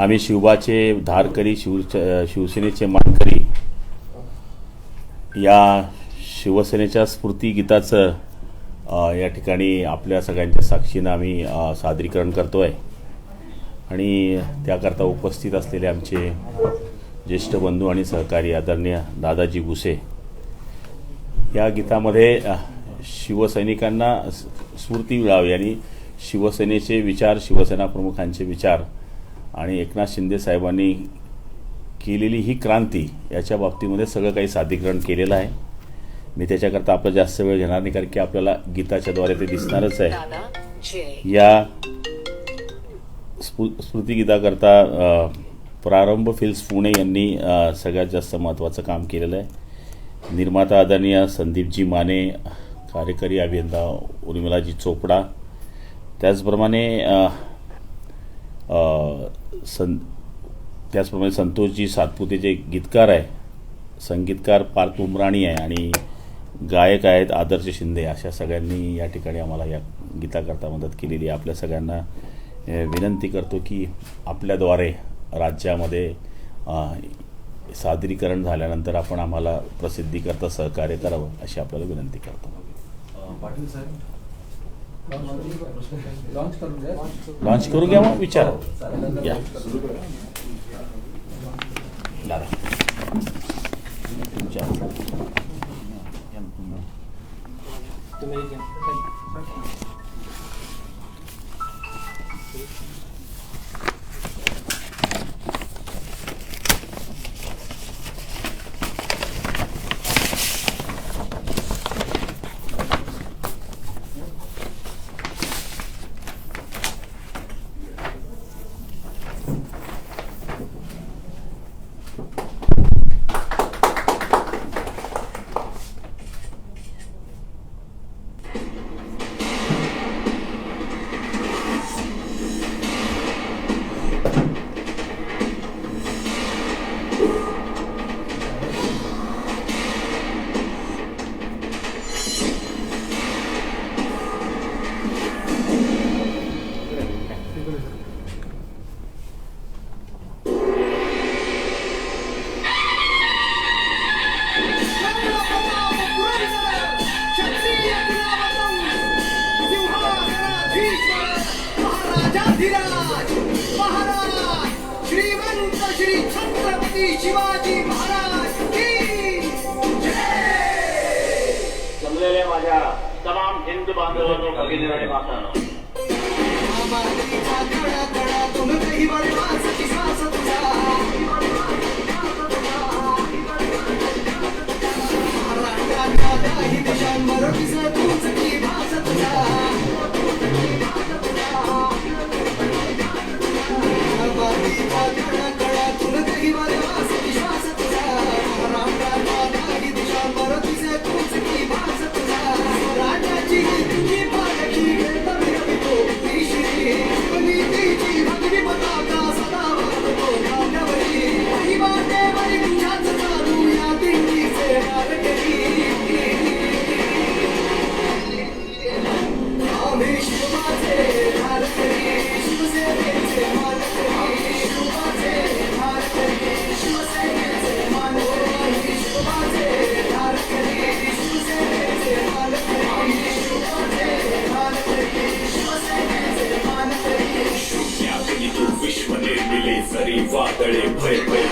आम्ही शिवबाचे धारकरी शिवसेनेचे मानकरी या शिवसेनेच्या स्फूर्तिगीताचं या ठिकाणी आपल्या सगळ्यांच्या साक्षीनं आम्ही सादरीकरण करतो आहे. आणि त्याकरता उपस्थित असलेले आमचे ज्येष्ठ बंधू आणि सहकारी आदरणीय दादाजी भुसे या गीतामध्ये शिवसैनिकांना स्फूर्ती मिळावी आणि शिवसेनेचे विचार, शिवसेना प्रमुखांचे विचार आणि एकनाथ शिंदे साहेबांनी केलेली ही क्रांती याच्या बाबतीमध्ये सगळं काही सादरीकरण केलेलं आहे. मी त्याच्याकरता आपला जास्त वेळ घेणार नाही, कारण की आपल्याला गीताच्याद्वारे ते दिसणारच आहे. या स्फूर्तिगीताकरता प्रारंभ फिल्म्स पुणे यांनी सगळ्यात जास्त महत्त्वाचं काम केलेलं आहे. निर्माता आदरणीय संदीपजी माने, कार्यकारी अभियंता उर्मिलाजी चोपडा, त्याचप्रमाणे संतोषजी सातपुते जे गीतकार आहे, संगीतकार पार्थ उमराणी आहे आणि गायक आहेत आदर्श शिंदे. अशा सगळ्यांनी या ठिकाणी आम्हाला या गीताकरता मदत केलेली आहे. आपल्या सगळ्यांना विनंती करतो की आपल्याद्वारे राज्यामध्ये सादरीकरण झाल्यानंतर आपण आम्हाला प्रसिद्धीकरता सहकार्य करावं अशी आपल्याला विनंती करतो. पाटील साहेब लॉन्च करू घ्या, मग विचारा. या दादा श्रीमंत श्री छत्रपती शिवाजी महाराज की जय. जमलेल्या माझ्या तमाम हिंदू बांधवांनो, भगिनी आणि मातांनो, वादळे भय भय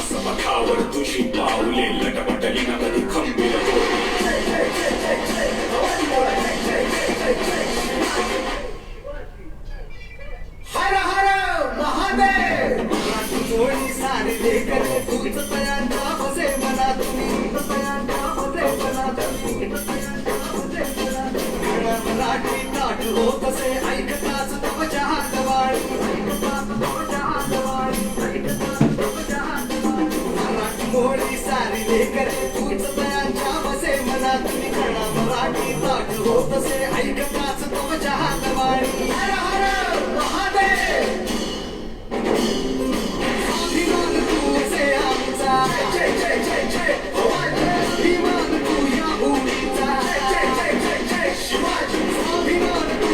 समखावर तुझी पावले लटपटली ना कधी खंबीर हर हर महादेव. जोडी सारी लेकर तूच तयांचा बसे मना, तुम्ही तयांचा बसे मना, मराठी ताट हो कसे ऐकताच तुमच्या हातवाळी, मराठी मोडी सारी लेकर तूच तयांच्या बसे मना, तुम्ही कणा मराठी ताट हो कसे ऐकताच तुमच्या हातवाळी. हर हर महादेव. अभिमान तू असे आमचा, जय जय जय जय. अभिमान तू या भूमीचा, जय जय जय जय जय. शिवाजी. अभिमान तू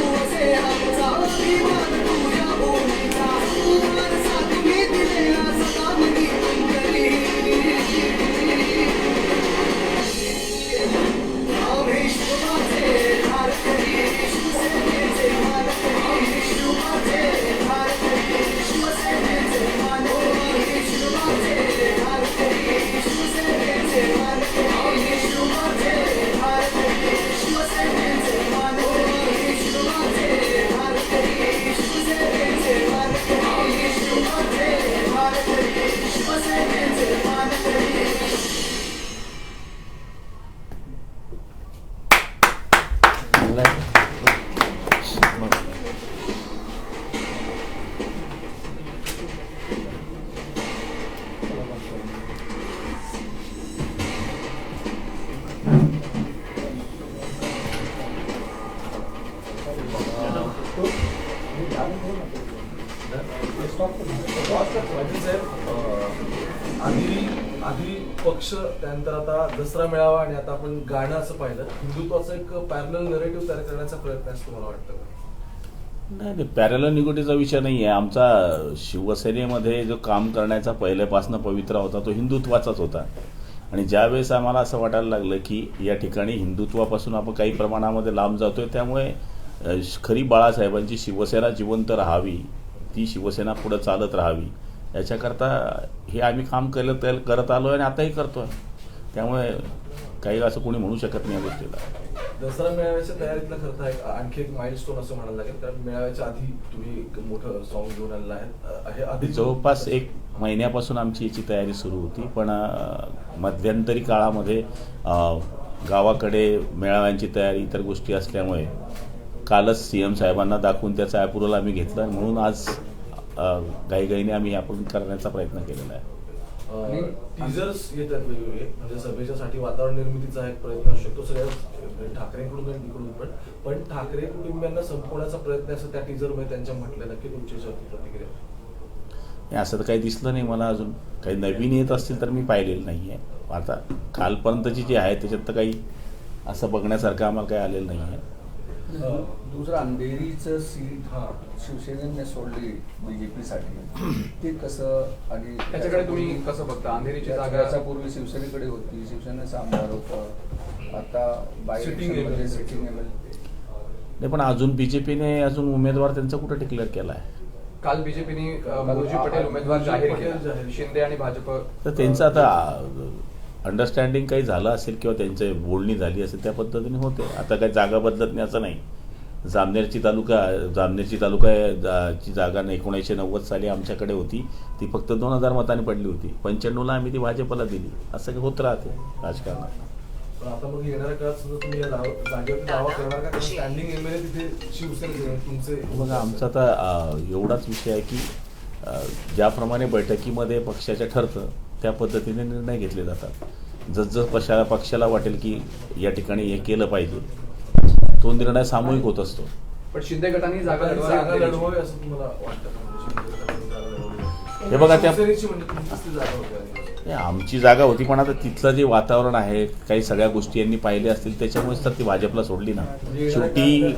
आधी पक्ष, त्यानंतर आता दसरा मेळावा आणि आता आपण गाणं असं पाहिलं, हिंदुत्वाचं एक पॅरलल नरेटिव्ह तयार करण्याचा प्रयत्न असतो मला वाटतं का? नाही, पॅरलल निगोटीचा विषय नाही आहे. आमचा शिवसेनेमध्ये जो काम करण्याचा पहिल्यापासून पवित्रा होता तो हिंदुत्वाचाच होता. आणि ज्यावेळेस आम्हाला असं वाटायला लागलं की या ठिकाणी हिंदुत्वापासून आपण काही प्रमाणामध्ये लांब जातोय, त्यामुळे खरी बाळासाहेबांची शिवसेना जिवंत राहावी, ती शिवसेना पुढं चालत राहावी, याच्याकरता हे आम्ही काम करत आलो आहे आणि आताही करतो आहे. त्यामुळे काही असं कोणी म्हणू शकत नाही या गोष्टीला. दसरा मेळाव्याच्या तयारीतला खरं तर आणखी एक माइलस्टोन असं म्हणायला लागेल, कारण मेळाव्याच्या आधी तुम्ही एक मोठं सॉन्ग घेऊन आलेलं आहे. आधी जवळपास 1 महिन्यापासून आमची याची तयारी सुरू होती, पण मध्यंतरी काळामध्ये गावाकडे मेळाव्यांची तयारी, इतर गोष्टी असल्यामुळे कालच CM साहेबांना दाखवून त्याचा अप्रुव्हल आम्ही घेतलं आणि म्हणून आज घाईघाईने आम्ही आपण करण्याचा प्रयत्न केलेला आहे. टीजर्स येतात वेगवेगळे, म्हणजे सभेच्यासाठी वातावरण निर्मितीचा एक प्रयत्न असू शकतो सगळ्या ठाकरेंकडून आणि तिकडून पण ठाकरे कुटुंबियांना संपवण्याचा प्रयत्न असं त्या टीजरमध्ये त्यांच्या म्हटलं. नक्की तुमची प्रतिक्रिया? नाही, असं तर काही दिसलं नाही मला. अजून काही नवीन येत असतील तर मी पाहिलेलं नाही आहे. आता कालपर्यंतची जी आहे त्याच्यात तर काही असं बघण्यासारखं आम्हाला काही आलेलं नाही आहे. दुसरं अंधेरीचं सीट शिवसेनेने सोडली बीजेपीसाठी, ते कसं आणि त्याच्याकडे तुम्ही कसं बघता? अंधेरीची जागा याच्यापूर्वी शिवसेनेकडे होती, शिवसेनेचा आमदार होता, आता Sitting सिटिंग MLA. नाही, पण अजून BJPने अजून उमेदवार त्यांचा कुठं डिक्लेअर केला आहे? काल बीजेपीने मुरुजी पटेल उमेदवार जाहीर केला, शिंदे आणि भाजप. तर त्यांचं आता अंडरस्टँडिंग काही झालं असेल किंवा त्यांची बोलणी झाली असेल, त्या पद्धतीने होते. आता काही जागा बदलत नाही असं नाही. जामनेरची तालुका ची जागा 1990 साली आमच्याकडे होती, ती फक्त 2000 मतांनी पडली होती. 95ला आम्ही ती भाजपला दिली. असं होत राहते राजकारणात. पण आता मग येणाऱ्या काळात सुद्धा तुम्ही या जागेवर दावा करणार का? स्टँडिंग MLA तिथे शिवसेनेचे तुमचे? बघा, आमचा आता एवढाच विषय आहे की ज्याप्रमाणे बैठकीमध्ये पक्षाच्या ठरतं त्या पद्धतीने निर्णय घेतले जातात. जसं पक्षाला वाटेल की या ठिकाणी हे केलं पाहिजे, तो निर्णय सामूहिक होत असतो. पण शिंदे गटाने जागा लढवावी असं तुम्हाला वाटतं का? हे बघा, त्या शिवसेनेची म्हणजे तुमचीच ती जागा होती. आमची जागा होती, पण आता तिथलं जे वातावरण आहे, काही सगळ्या गोष्टी यांनी पाहिल्या असतील, त्याच्यामुळेच तर ती भाजपला सोडली ना. शेवटी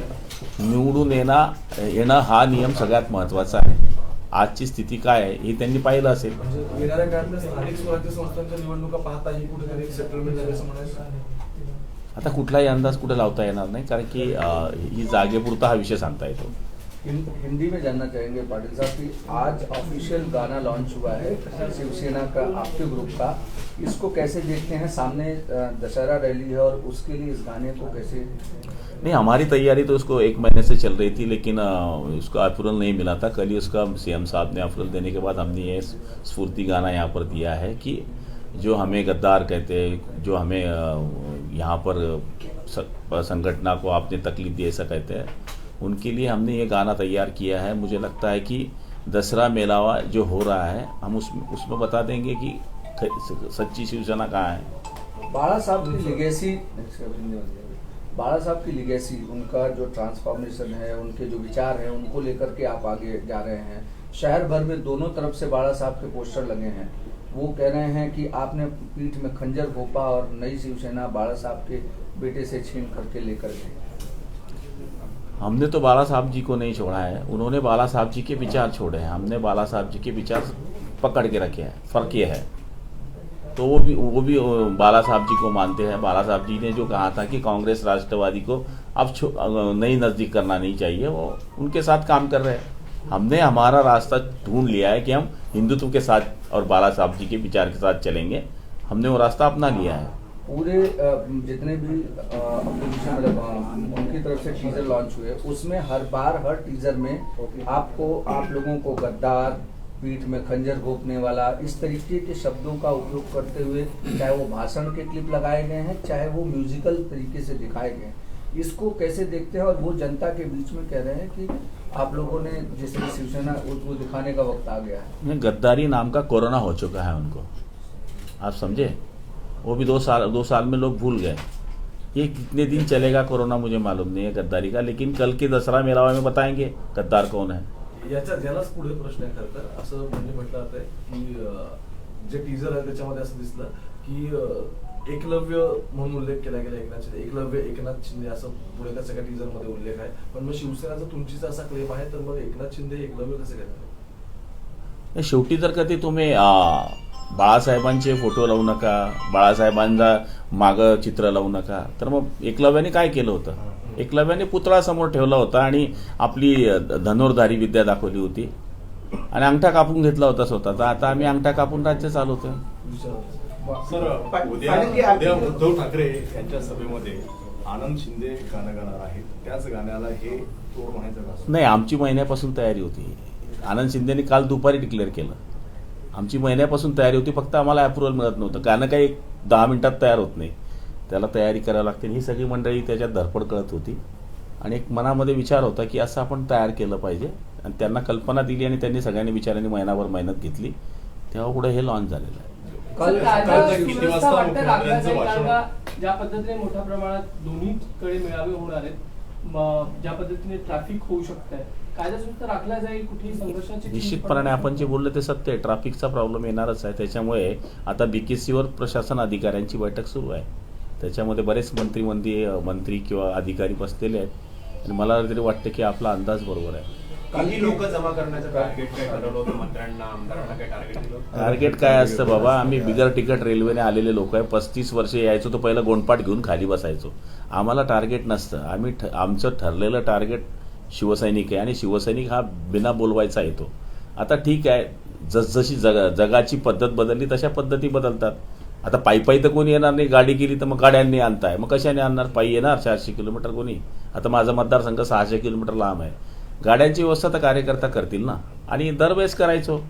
निवडून येणं हा नियम सगळ्यात महत्त्वाचा आहे. आजची स्थिती काय आहे हे त्यांनी पाहिलं असेल. म्हणजे येणाऱ्या काळातल्या स्थानिक स्वराज्य संस्थांच्या निवडणुका पाहता ही कुठेतरी सेटलमेंट झाली असं म्हणायचं? आता कुठलाही अंदाज कुठे लावता येणार नाही, कारण की ही जागेपुरता हा विषय सांगता येतो. हिंदी में जानना चाहेंगे पाटिल साहब कि आज ऑफिशियल गाना लॉन्च हुआ है शिवसेना का, आपके ग्रुप का, इसको कैसे देखते हैं? सामने दशहरा रैली है और उसके लिए इस गाने को कैसे? नहीं, हमारी तैयारी तो उसको 1 महीने से चल रही थी, लेकिन उसको अप्रूवल नहीं मिला था. कल ही उसका CM साहब ने अप्रूवल देने के बाद हमने ये स्फूर्ति गाना यहाँ पर दिया है कि जो हमें गद्दार कहते हैं, जो हमें यहाँ पर संगठना को आपने तकलीफ दी ऐसा कहते हैं, उनके लिए हमने ये गाना तैयार किया है. मुझे लगता है कि दसरा मेलावा जो हो रहा है, हम उसमें बता देंगे कि सच्ची शिवसेना कहाँ है. बाला साहब की लिगेसी, उनका जो ट्रांसफॉर्मेशन है, उनके जो विचार हैं, उनको लेकर के आप आगे जा रहे हैं. शहर भर में दोनों तरफ से बाला साहब के पोस्टर लगे हैं. वो कह रहे हैं कि आपने पीठ में खंजर घोंपा और नई शिवसेना बाला साहब के बेटे से छीन करके लेकर गए. हमने तो बाला साहब जी को नहीं छोड़ा है, उन्होंने बाला साहब जी के विचार छोड़े हैं. हमने बाला साहब जी के विचार पकड़ के रखे हैं. फर्क ये है, तो वो भी बाला साहब जी को मानते हैं. बाला साहब जी ने जो कहा था कि कांग्रेस राष्ट्रवादी को अब नहीं नज़दीक करना नहीं चाहिए, वो उनके साथ काम कर रहे हैं. हमने हमारा रास्ता ढूंढ लिया है कि हम हिंदुत्व के साथ और बाला साहब जी के विचार के साथ चलेंगे. हमने वो रास्ता अपना लिया है. पूरे जितने भी अपोजिशन मतलब उनकी तरफ से टीजर लॉन्च हुए, उसमें हर टीजर में आप लोगों को गद्दार, पीठ में खंजर घोंपने वाला, इस तरीके के शब्दों का उपयोग करते हुए, चाहे वो भाषण के क्लिप लगाए गए हैं, चाहे वो म्यूजिकल तरीके से दिखाए गए. इसको कैसे देखते हैं? और वो जनता के बीच में कह रहे हैं कि आप लोगों ने जैसे शिवसेना वो दिखाने का वक्त आ गया है. गद्दारी नाम का कोरोना हो चुका है उनको, आप समझे. वो भी 2 साल में लोग भूल गए. ये कितने दिन चलेगा कोरोना मुझे मालूम नहीं है गद्दारी का, लेकिन कल के दसरा मेलावा में बताएंगे गद्दार कौन है. यालाच पुढे प्रश्न आहे खरं तर. असं म्हणजे म्हटलं जात आहे की जे टीजर आहे त्याच्यामध्ये असं दिसलं की एकलव्य म्हणून उल्लेख केला गेला एकनाथ शिंदे, एकलव्य एकनाथ शिंदे असं पुढे त्या सगळ्या टीजर मध्ये उल्लेख आहे. पण मग शिवसेनाचा तुमचीचा असा क्लेम आहे, तर मग एकनाथ शिंदे एकलव्य कसे करतात? शेवटी जर कधी तुम्ही बाळासाहेबांचे फोटो लावू नका, बाळासाहेबांचा मागं चित्र लावू नका, तर मग एकलव्याने काय केलं होतं? एकलव्याने पुतळा समोर ठेवला होता आणि आपली धनुर्धारी विद्या दाखवली होती आणि अंगठा कापून घेतला होता स्वतःचा. आता आम्ही अंगठा कापून राज्य चालवतोय. सर, उद्या उद्धव ठाकरे यांच्या सभेमध्ये आनंद शिंदे गाणं गाणार आहेत, त्याच गाण्याला हे तोड म्हणायचं का? नाही, आमची महिन्यापासून तयारी होती. आनंद शिंदेने काल दुपारी डिक्लेअर केलं. आमची महिन्यापासून तयारी होती, फक्त आम्हाला अप्रुव्हल मिळत नव्हतं. गाणं काही 10 मिनिटात तयार होत नाही, त्याला तयारी करावी लागते. ही सगळी मंडळी त्याच्यात धडपड करत होती आणि एक मनामध्ये विचार होता की असं आपण तयार केलं पाहिजे आणि त्यांना कल्पना दिली आणि त्यांनी सगळ्यांनी विचारांनी महिनाभर मेहनत घेतली, तेव्हा पुढे हे लॉन्च झालेलं आहे. किती वाजता मुख्यमंत्र्यांचं भाषण? ज्या पद्धतीने मोठ्या प्रमाणात दोन्हीकडे मेळावे होणार आहेत, ज्या पद्धतीने ट्रॅफिक होऊ शकत आहे, कायदा सुद्धा राखला जाईल, कुठेही संघर्षाची निश्चितपणे आपण जे बोललं ते सत्य आहे. ट्रॅफिकचा प्रॉब्लेम येणारच आहे. त्याच्यामुळे आता BKCवर प्रशासन अधिकाऱ्यांची बैठक सुरू आहे. त्याच्यामध्ये बरेच मंत्री किंवा अधिकारी बसलेले आहेत आणि मला तरी वाटतं की आपला अंदाज बरोबर आहे. काही लोक जमा करण्याचं टार्गेट काय ठरवलं होतं? मंत्र्यांना, आमदारांना काय टार्गेट दिलं? टार्गेट काय असतं बाबा? आम्ही बिगर तिकट रेल्वेने आलेले लोक आहे. 35 वर्षे यायचो तो पहिला गोंडपाट घेऊन खाली बसायचो. आम्हाला टार्गेट नसतं. आमचं ठरलेलं टार्गेट शिवसैनिक आहे आणि शिवसैनिक हा बिना बोलवायचा येतो. आता ठीक आहे, जसजशी जगाची पद्धत बदलली तशा पद्धती बदलतात. आता पायी तर कोणी येणार नाही, गाडी केली तर मग गाड्यांनी आणताय, मग कशाने आणणार? पायी येणार 400 किलोमीटर कोणी? आता माझा मतदारसंघ 600 किलोमीटर लांब आहे. गाड्यांची व्यवस्था तर कार्यकर्ता करतील ना. आणि दरवेळेस करायचो.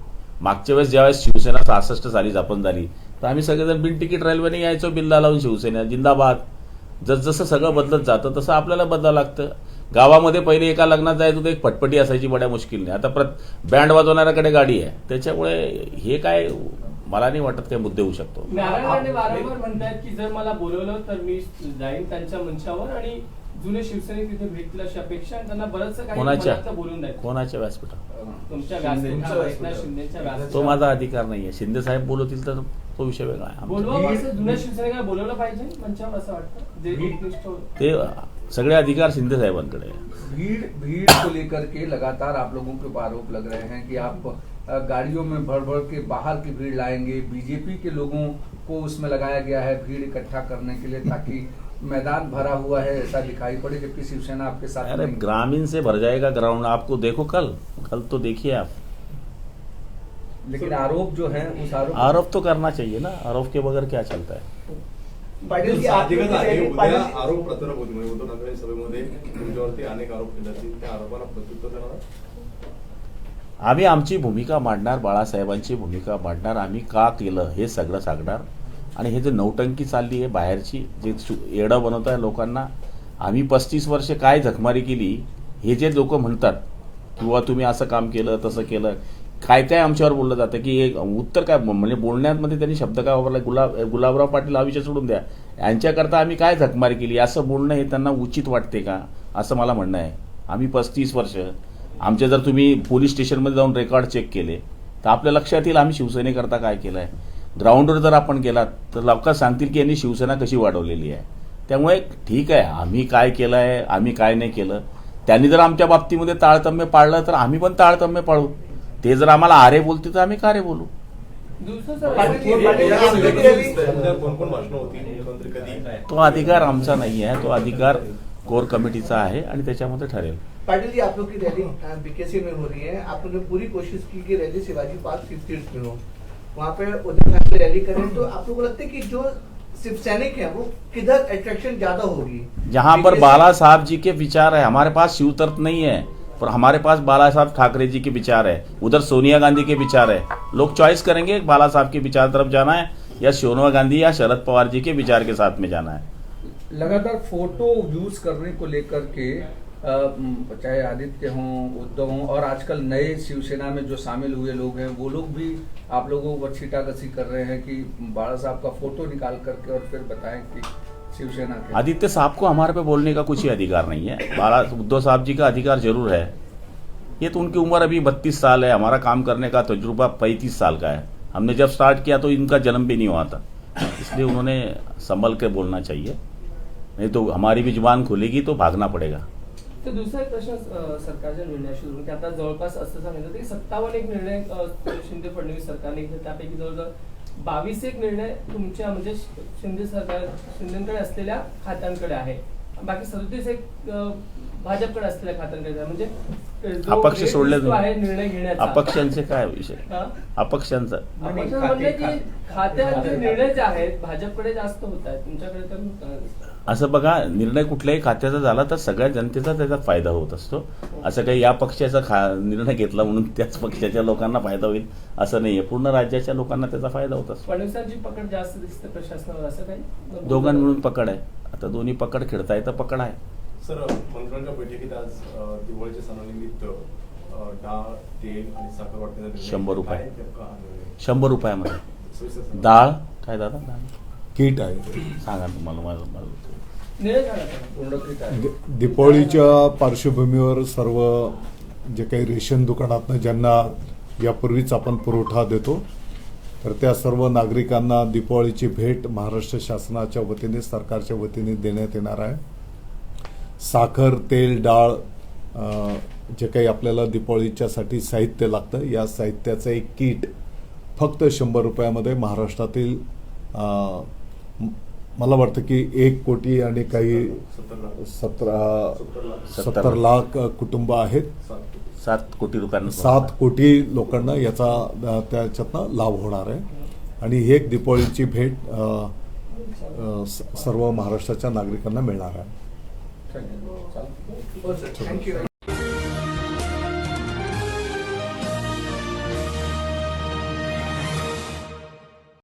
मागच्या वेळेस ज्यावेळेस शिवसेना 66 साली स्थापन झाली तर आम्ही सगळेजण बिन तिकीट रेल्वेने यायचो, बिल्ला लावून शिवसेना जिंदाबाद. जसं सगळं बदलत जातं तसं आपल्याला बदलावं लागतं. गावामध्ये पहिले एका लग्नात जायचं तर एक फटफटी असायची बड्या मुश्किलने, आता बँड वाजवणाऱ्याकडे गाडी आहे. त्याच्यामुळे हे काय मला नाही वाटत काय मुद्दे होऊ शकतो. नारायण वारंवार म्हणतात की जर मला बोलवलं तर मी जाईन त्यांच्या मंचावर आणि जुने शिवसैनिक तिथे भेटतील अशी अपेक्षा, त्यांना बरंचसं काही बोलून द्यायचं. कोणाच्या व्यासपीठावर? तुमच्या व्यासपीठावर एकनाथ शिंदेच्या व्यासपीठावर. तो माझा अधिकार नाहीये. शिंदे साहेब बोलवतील तर तो विषय वेगळा आहे. बोलवा असं जुन्या शिवसैनिकांना बोलवलं पाहिजे मंचावर असं वाटतं, जे एकनिष्ठ होतं. ते सगळे अधिकार शिंदे साहेबांकडे आहे. भीड़ को लेकर के लगातार आप लोगों के ऊपर आरोप लग रहे हैं कि आप गाड़ियों में भर भर के बाहर की भीड़ लाएंगे, बीजेपी के लोगों को उसमें लगाया गया है भीड़ इकट्ठा करने के लिए ताकि मैदान भरा हुआ है ऐसा दिखाई पड़े, जबकि शिवसेना आपके साथ अरे ग्रामीण से भर जाएगा ग्राउंड. आपको देखो कल तो देखिए आप. लेकिन आरोप जो है उस आरोप तो करना चाहिए ना. आरोप के बगैर क्या चलता है? साहजिकच आहे, उद्या आरोप प्रत्यारोप होती. म्हणजे उद्धव ठाकरे सभेमध्ये तुमच्यावरती अनेक आरोप केले जातील, त्या आरोपाला प्रत्युत्तर देणार? आम्ही आमची भूमिका मांडणार, बाळासाहेबांची भूमिका मांडणार. आम्ही का केलं हे सगळं सांगणार. आणि हे जे नौटंकी चालली आहे बाहेरची, जे येडं बनवत आहे लोकांना, आम्ही 35 वर्षे काय झकमारी केली हे जे लोक म्हणतात किंवा तुम्ही असं काम केलं तसं केलं, काय काय आमच्यावर बोललं जातं की एक उत्तर काय म्हणजे बोलण्यामध्ये त्यांनी शब्द काय वापरला, गुलाबराव पाटील हा विषय सोडून द्या, यांच्याकरता आम्ही काय झकमारी केली असं बोलणं हे त्यांना उचित वाटते का असं मला म्हणणं आहे. आम्ही 35 वर्ष आमचे जर तुम्ही पोलीस स्टेशनमध्ये जाऊन रेकॉर्ड चेक केले तर आपल्या लक्षात येईल आम्ही शिवसेनेकरता काय केलं आहे. ग्राउंडवर जर आपण गेलात तर लोक सांगतील की यांनी शिवसेना कशी वाढवलेली आहे. त्यामुळे ठीक आहे, आम्ही काय केलं आहे, आम्ही काय नाही केलं. त्यांनी जर आमच्या बाबतीमध्ये ताळतम्य पाळलं तर आम्ही पण ताळतम्य पाळू. ते जर आम्हाला आरे बोलते तर आम्ही कारे बोलू. तो अधिकार आमचा नहीं है, तो अधिकार कोर कमेटीचा आहे आणि त्याच्यामध्ये ठरेल. पाटिल जी, आप लोग की रैली बीकेसी में हो रही है, आप लोगों ने पूरी कोशिश की कि रैली शिवाजी पार्क 50 में हो, वहाँ पे उद्धव ठाकरे रैली करें, तो आप लोगों को लगता है कि जो शिव सैनिक है वो किधर अट्रैक्शन ज्यादा होगी? जहाँ पर बाला साहब जी के विचार है, हमारे पास शिव तर्क नहीं है पर हमारे पास बाला साहब ठाकरे जी के विचार है, उधर सोनिया गांधी के विचार है. लोग चॉइस करेंगे बाला साहब के विचार तरफ जाना है या सोनिया गांधी या शरद पवार जी के विचार के साथ में जाना है. लगातार फोटो यूज करने को लेकर के चाहे आदित्य हों, उद्धव हों और आजकल नए शिवसेना में जो शामिल हुए लोग हैं वो लोग भी आप लोगों को छीटाकसी कर रहे हैं कि बाला साहब का फोटो निकाल करके और फिर बताएं कि शिवसेना के. आदित्य साहब को हमारे पे बोलने का कुछ ही अधिकार नहीं है. उद्धव साहब जी का अधिकार जरूर है. ये तो उनकी उम्र अभी 32 साल है, हमारा काम करने का तजुर्बा 35 साल का है. हमने जब स्टार्ट किया तो इनका जन्म भी नहीं हुआ था, इसलिए उन्होंने संभल के बोलना चाहिए, नहीं तो हमारी भी जुबान खुलेगी तो भागना पड़ेगा. तर दुसरा एक प्रश्न सरकारच्या निर्णयाशी जोडून की आता जवळपास असं सांगितलं की 57 एक निर्णय शिंदे फडणवीस सरकारने घेतले, त्यापैकी जवळजवळ 22 एक निर्णय तुमच्या म्हणजे शिंदेकडे असलेल्या खात्यांकडे आहे, बाकी 37 एक भाजपकडे असलेल्या खात्यांकडे आहे. म्हणजे जो अपक्ष rate सोडले जो आहे निर्णय घेण्याचा अपक्षांचे काय विषय, हा? अपक्षांचा अपक्ष म्हणजे की खात्याचे निर्णय जे आहेत भाजपकडे जास्त होत आहेत, तुमच्याकडे तर नाही. असं बघा, निर्णय कुठल्याही खात्याचा झाला तर सगळ्या जनतेचा त्याचा फायदा होत असतो. असं काही या पक्षाचा निर्णय घेतला म्हणून त्याच पक्षाच्या लोकांना फायदा होईल असं नाहीये, पूर्ण राज्याच्या लोकांना त्याचा फायदा होत असतो. फडणवीसांची पकड जास्त दिसते प्रशासनावर, असं काही दोघां मिळून पकड आहे, आता दोन्ही पकड खेळताय तर पकड आहे. सर, मंत्र्यांच्या बैठकीत आज दिवाळीच्या सणानिमित्त डाळ, तेल आणि साखर वाटण्याचा निर्णय 100 रुपये. काय नेमका हा निर्णय? 100 रुपयामध्ये सविस्तर सांगा. डाळ काय दादा किट आहे. सांगा तुम्हाला माझं निर्णय झाला का? पूर्ण किट आहे. दीपावलीच्या पार्श्वभूमीवर सर्व जे काही रेशन दुकानातनं ज्यांना यापूर्वीच आपण पुरवठा देतो तर त्या सर्व नागरिकांना दीपावलीची भेट महाराष्ट्र शासनाच्या वतीने, सरकारच्या वतीने देण्यात येणार आहे. साखर, तेल, डाळ जे काही आपल्याला दीपावलीच्यासाठी साहित्य लागतं, या साहित्याचं एक किट फक्त 100 रुपयामध्ये महाराष्ट्रातील मला वाटतं की 1 कोटी आणि काही 17 लाख कुटुंब आहेत. 7 कोटी रुपयांना 7 कोटी लोकांना याचा त्याच्यातनं लाभ होणार आहे आणि ही एक दीपावलीची भेट सर्व महाराष्ट्राच्या नागरिकांना मिळणार आहे. थँक्यू.